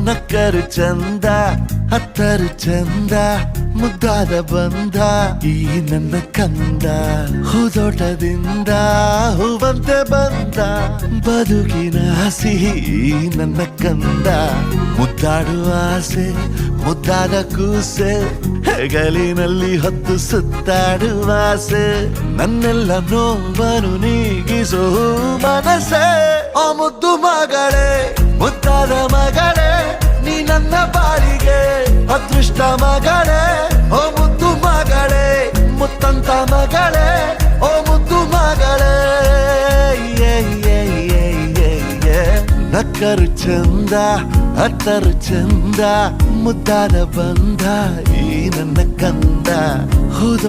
ನಕ್ಕರು ಚಂದ ಹತ್ತರು ಚಂದ ಮುದ್ದಾದ ಬಂದ ಈ ನನ್ನ ಕಂದ ಹೂದೋಟದಿಂದ ಹೂವಂತೆ ಬಂದ ಬದುಕಿನ ಸಿಹಿ ನನ್ನ ಕಂದ ಮುದ್ದಾಡುವ ಆಸೆ ಮುದ್ದಾದ ಕೂಸೆ ಹೆಗಲಿನಲ್ಲಿ ಹೊತ್ತು ಸುತ್ತಾಡುವ ಆಸೆ ನನ್ನೆಲ್ಲ ನೋವನ್ನು ನೀಗಿಸೋ ಮನಸ್ಸೆ ಆ ಮುದ್ದು ಮಗಳೇ ಮುದ್ದಾದ ಮಗಳೇ ನೀ ನನ್ನ ಬಾಳಿಗೆ ಅದೃಷ್ಟ ಮಗಳೇ ಓ ಮುದ್ದು ಮಗಳೇ ಮುತ್ತಂತ ಮಗಳೇ ಓ ಮುದ್ದು ಮಗಳೇ ನಕ್ಕರು ಚಂದ ಹತ್ತರು ಚಂದ ಮುದ್ದಾದ ಬಂದ ಈ ನನ್ನ ಕಂದ ಹೌದು